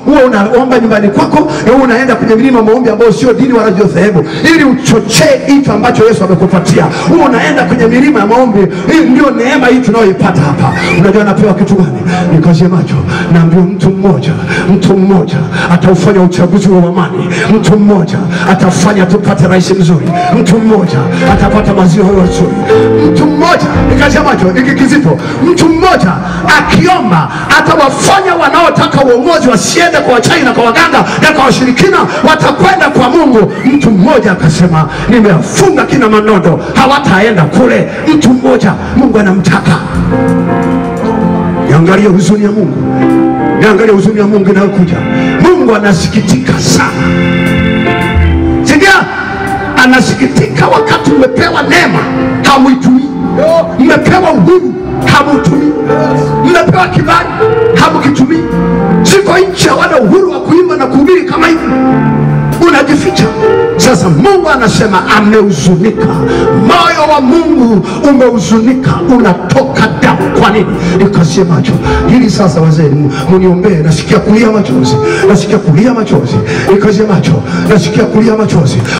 huwa unaomba nyumbani kwako, na huwa unaenda kwenye milima maombi ambayo sio dini wala dhehebu, ili uchochee hicho ambacho Yesu amekupatia. Huwa unaenda kwenye milima ya maombi. Hii ndio neema hii tunayoipata hapa. Unajua anapewa kitu gani? Nikazie macho, naambiwa mtu mmoja ataufanya uchaguzi wa amani. Mtu mmoja atafanya tupate rais mzuri. Mtu mmoja atapata maziwa mazuri. Mtu mmoja, nikazie macho, hiki kizito. Mtu mmoja akiomba atawafanya wanaotaka uongozi wasiende kwa wachawi na kwa waganga na kwa washirikina, watakwenda kwa Mungu. Mtu mmoja akasema, nimefunga kina manondo, hawataenda kule. Mtu mmoja Mungu anamtaka. Niangalie huzuni ya Mungu. Niangalie huzuni ya Mungu inayokuja. Mungu anasikitika sana. Sikia, anasikitika wakati umepewa neema hamuitumii. Mmepewa uhuru hamuitumii. Mmepewa kibali hamukitumii. Siko nchi hawana uhuru wa kuimba na kuhubiri kama hivi, unajificha. Sasa Mungu anasema amehuzunika. Moyo wa Mungu umehuzunika, unatoka damu. Kwa nini? Nikazie macho hili sasa. Wazee muniombee, nasikia kulia machozi, nasikia kulia machozi. Nikazie macho, nasikia kulia machozi.